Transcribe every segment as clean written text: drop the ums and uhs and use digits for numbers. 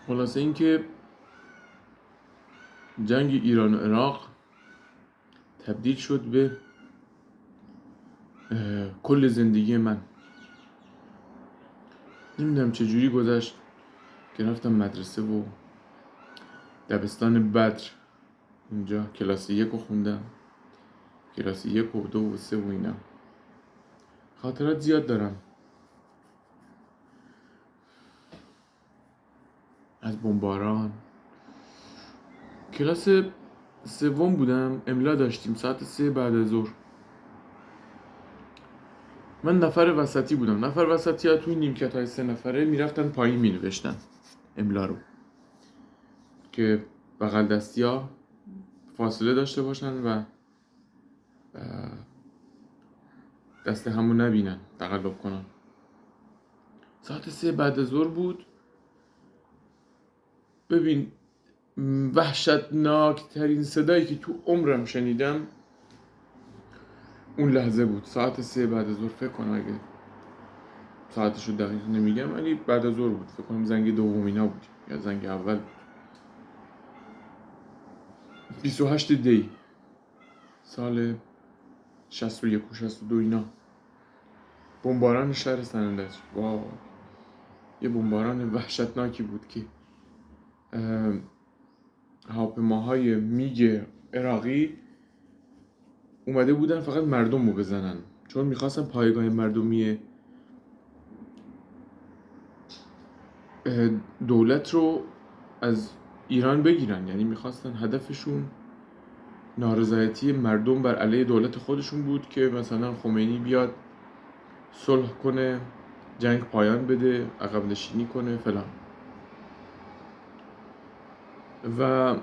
خلاصه اینکه جنگ ایران و عراق تبدیل شد به کل زندگی من. نمیدونم چجوری گذشت که رفتم مدرسه و دبستان بدر، اونجا کلاس 1 رو خوندم، کلاس 1 و 2 و 3 و اینا. خاطرات زیاد دارم از بمباران. کلاس 3 بودم، املا داشتیم ساعت 3 بعد از ظهر. من نفر وسطی بودم. نفر وسطی ها توی نیمکت های 3 نفره میرفتن پایین می نوشتن املا رو که بغل دستی ها فاصله داشته باشن و دست همو نبینن، تقلب کنن. ساعت 3 بعد از ظهر بود. ببین، وحشتناک ترین صدایی که تو عمرم شنیدم اون لحظه بود. ساعت 3 بعد از ظهر، فکر کنم اگه ساعتشو دقیق نمیگم ولی بعد از ظهر بود، فکر کنم زنگ دومینا بود یا زنگ اول بود. 28 دی سال 61 و 62 اینا. بمباران شهر سنندج. واو، یه بمباران وحشتناکی بود که هواپیماهای میگ عراقی اومده بودن فقط مردم رو بزنن، چون میخواستن پایگاه مردمی دولت رو از ایران بگیرن. یعنی میخواستن، هدفشون نارضایتی مردم بر علیه دولت خودشون بود که مثلا خمینی بیاد صلح کنه، جنگ پایان بده، عقب نشینی کنه فلان. و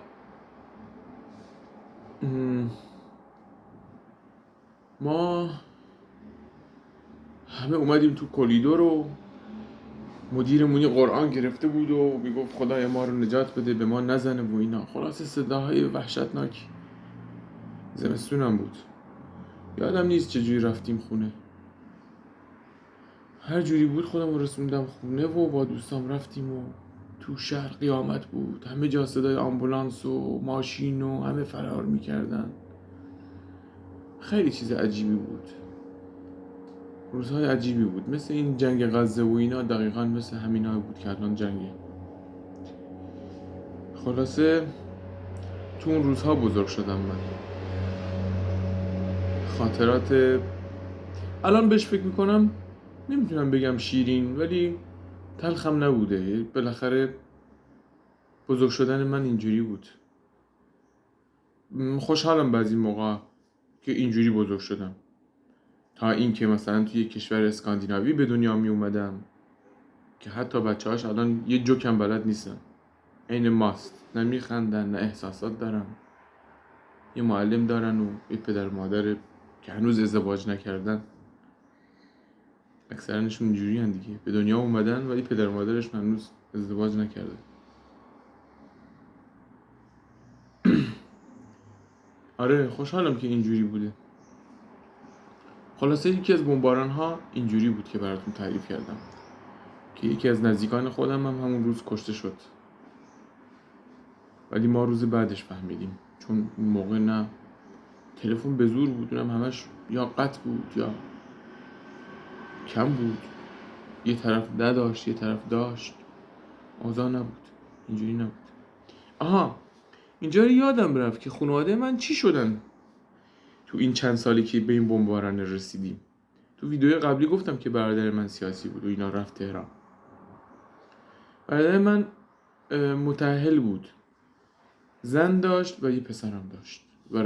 ما همه اومدیم تو کلیدور و مدیرمونی قرآن گرفته بود و میگفت خدای ما رو نجات بده، به ما نزنه و اینا. خلاصه صداهای وحشتناک. زمستونم بود، یادم نیست چجوری رفتیم خونه. هر جوری بود خودم رو رسوندم خونه و با دوستام رفتیم و تو شهر قیامت بود. همه جا صدای آمبولانس و ماشین و همه فرار میکردن. خیلی چیز عجیبی بود، روزهای عجیبی بود. مثل این جنگ غزه و اینا، دقیقا مثل همینا بود که الان جنگه. خلاصه تو اون روزها بزرگ شدم من. خاطرات الان بهش فکر میکنم نمیتونم بگم شیرین، ولی تلخم نبوده. بالاخره بزرگ شدن من اینجوری بود. خوشحالم بعضی موقع که اینجوری بزرگ شدم، تا این که مثلا توی کشور اسکاندیناوی به دنیا می اومدم که حتی بچه‌هاش الان یه جوکم بلد نیستن، عین ماست، نه میخندن نه احساسات دارن. یه معلم دارن و یه پدر مادر که هنوز ازدواج نکردن. اکثرانشون اینجوری هن دیگه، به دنیا اومدن ولی پدر مادرشون هنوز ازدواج نکردن. آره، خوشحالم که اینجوری بوده. خلاصه یکی از بمباران ها اینجوری بود که براتون تعریف کردم که یکی از نزدیکان خودم هم همون روز کشته شد، ولی ما روز بعدش فهمیدیم، چون اون موقع نه تلفن به زور بود، اونم همش یا قطع بود یا کم بود، یه طرف نداشت یه طرف داشت، اوضاع نبود، اینجوری نبود. آها، اینجا یادم رفت که خانواده من چی شدن تو این چند سالی که به این بمباران رسیدیم. تو ویدیوی قبلی گفتم که برادر من سیاسی بود و اینا، رفت تهران. برادر من متأهل بود، زن داشت و یه پسرم داشت و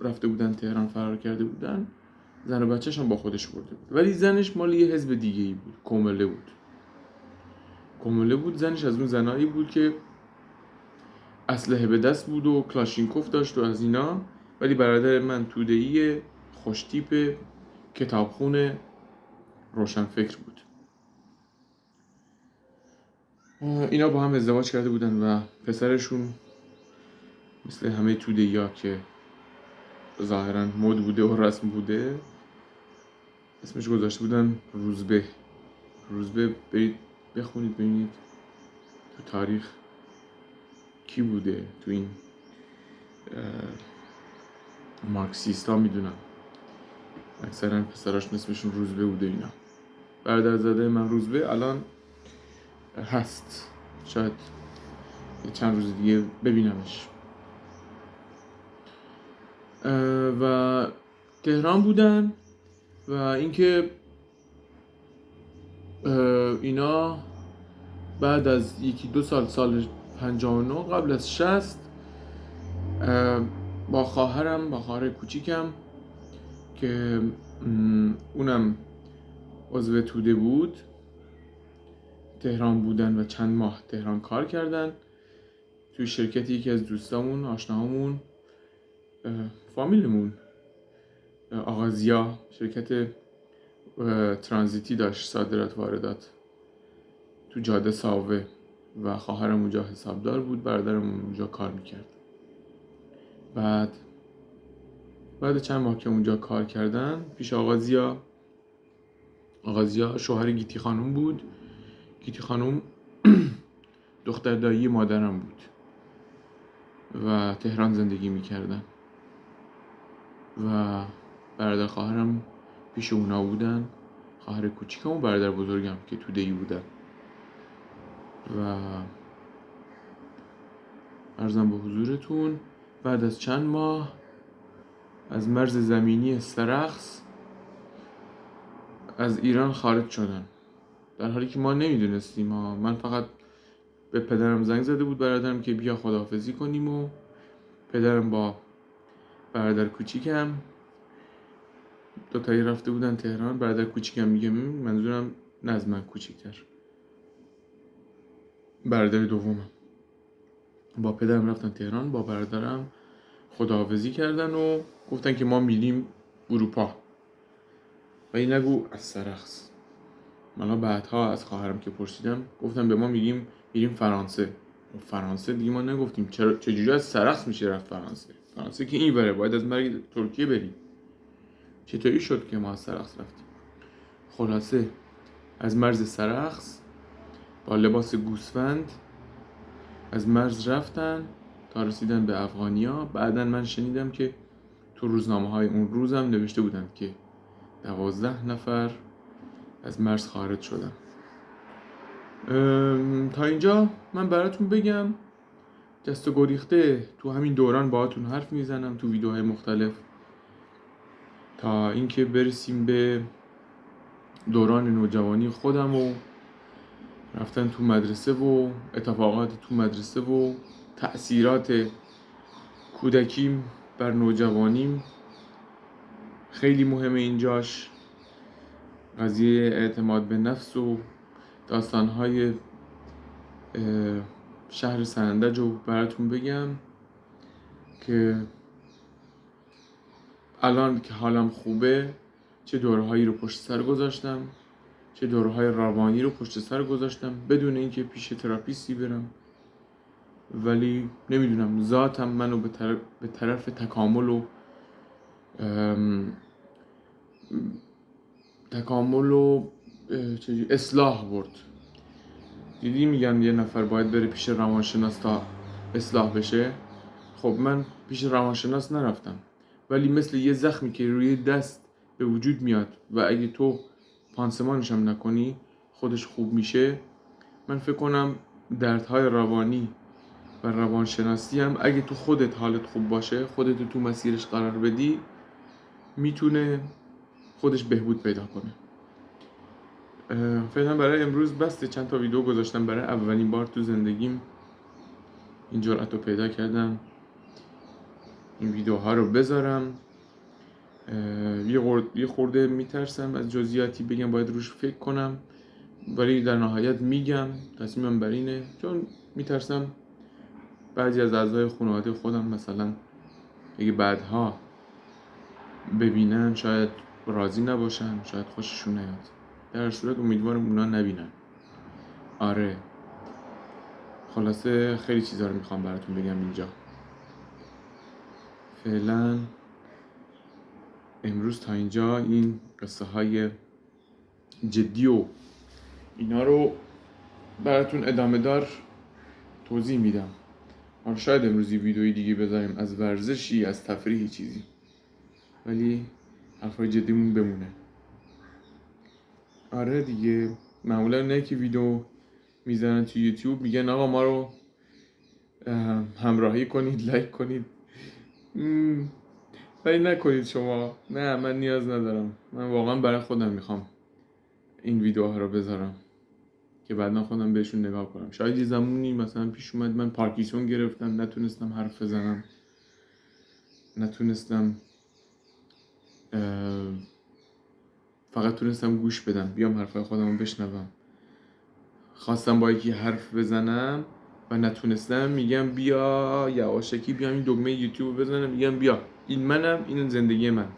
رفته بودن تهران، فرار کرده بودن. زن و بچه‌ش هم با خودش برده بود، ولی زنش مال یه حزب دیگه ای بود، کمله بود. زنش از اون زنایی بود که اسلحه به دست بود و کلاشینکوف داشت و از اینا. ولی برادر من توده‌ای، خوشتیپ، کتابخون، روشنفکر بود. اینا با هم ازدواج کرده بودن و پسرشون مثل همه توده‌ای‌ها که ظاهراً مد بوده و رسم بوده، اسمش گذاشته بودن روزبه. برید بخونید ببینید تو تاریخ کی بوده تو این مارکسیست ها میدونم، اکثرا پسراش اسمشون روزبه بوده اینا. برادرزاده من روزبه الان هست، شاید چند روز دیگه ببینمش. و تهران بودن و اینکه اینا بعد از 1-2 سال 59 قبل از 60 با خواهر کوچیکم که اونم عضو توده بود تهران بودن و چند ماه تهران کار کردن توی شرکتی. یکی از دوستامون، آشناهامون، فامیلمون، آقا زیا شرکت ترانزیتی داشت، صادرات واردات، تو جاده ساوه و خواهرم اونجا حسابدار بود، برادرم اونجا کار میکرد. بعد چند ماه که اونجا کار کردن پیش آقا زیا شوهر گیتی خانوم بود. گیتی خانوم دختر دایی مادرم بود و تهران زندگی میکردن و برادر خواهرم پیش اونا بودن، خواهر کوچیکم و برادر بزرگم که توده‌ای بودن. و عرضم به حضورتون بعد از چند ماه از مرز زمینی سرخس از ایران خارج شدن، در حالی که ما نمیدونستیم. من فقط به پدرم زنگ زده بود برادرم که بیا خداحافظی کنیم و پدرم با برادر کوچیکم دوتایی رفته بودن تهران. برادر کوچیکم میگه منظورم نه از من کوچیکتر، برادر دومم، با پدرم رفتن تهران، با برادرم خداحافظی کردن و گفتن که ما میریم اروپا و این نگو از سرخس. من بعدها از خواهرم که پرسیدم گفتم به ما میریم فرانسه. فرانسه دیگه ما نگفتیم چجوری از سرخس میشه رفت فرانسه که این بره باید از مرگ ترکیه بریم. چطوری شد که ما از سرخس رفتیم؟ خلاصه از مرز سرخس با لباس گوسفند از مرز رفتن تا رسیدن به افغانیا. بعدن من شنیدم که تو روزنامه های اون روزم نوشته بودند که 12 نفر از مرز خارج شدن. تا اینجا من براتون بگم، دست و گریخته تو همین دوران باهاتون حرف میزنم تو ویدیوهای مختلف تا اینکه برسیم به دوران نوجوانی خودم و رفتن تو مدرسه و اتفاقات تو مدرسه و تأثیرات کودکیم بر نوجوانیم. خیلی مهمه اینجاش قضیه اعتماد به نفس و داستانهای شهر سنندج رو براتون بگم که الان که حالم خوبه چه دورهایی رو پشت سر گذاشتم، چه دورهای روانی رو پشت سر گذاشتم بدون اینکه پیش تراپیستی برم. ولی نمیدونم ذاتم منو به طرف تکامل و اصلاح برد. دیدی میگن یه نفر باید بره پیش روانشناس تا اصلاح بشه. خب من پیش روانشناس نرفتم، ولی مثل یه زخمی که روی دست به وجود میاد و اگه تو پانسمانش هم نکنی خودش خوب میشه. من فکر کنم دردهای روانی و روانشناسی هم اگه تو خودت حالت خوب باشه، خودت تو مسیرش قرار بدی، میتونه خودش بهبود پیدا کنه. فعلا برای امروز بسته. چند تا ویدیو گذاشتم، برای اولین بار تو زندگیم این جرأت رو پیدا کردم این ویدیوها رو بذارم. یه خورده میترسم از جزئیاتی بگم، باید روش فکر کنم، ولی در نهایت میگم. تصمیمم بر اینه، چون میترسم بعضی از اعضای خانواده خودم مثلا اگه بعدها ببینن شاید راضی نباشن، شاید خوششون نیاد. در صورت امیدوارم اونا نبینن. آره، خلاصه خیلی چیزا رو میخوام براتون بگم اینجا. فعلا امروز تا اینجا این قصه های جدی و اینا رو براتون ادامه دار توضیح میدم. آره شاید امروز یه ویدیوی دیگه بذاریم از ورزشی، از تفریحی چیزی، ولی حرفای جدیمون بمونه. آره دیگه، معمولا نه که ویدیو میزنن تو یوتیوب میگن آقا ما رو همراهی کنید، لایک کنید، ولی نکنید شما. نه من نیاز ندارم، من واقعا برای خودم میخوام این ویدیوها رو بذارم که بعدا خودم بهشون نگاه کنم. شاید یه زمانی مثلا پیش اومد من پارکینسون گرفتم، نتونستم حرف بزنم، نتونستم فقط تونستم گوش بدم، بیام حرفای خودم رو بشنوم. خواستم با یکی حرف بزنم و نتونستم، میگم بیا یواشکی بیام این دکمه یوتیوب بزنم، میگم بیا این منم، این زندگی من،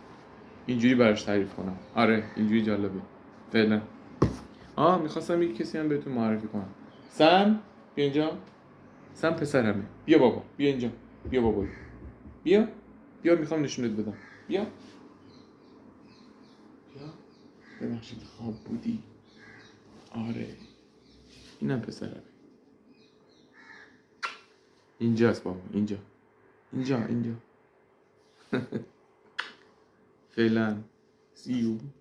اینجوری براش تعریف کنم. آره اینجوری جالبه فعلا. میخواستم یک کسی هم بهتون معرفی کنم. سم بیا اینجا، سم پسرمه، بیا بابا، بیا اینجا، بیا بابا، بیا میخوام نشونت بدم، بیا ببخشید خواب بودی. آره اینم پسرمه، اینجاست بابا، اینجا فعلا see you.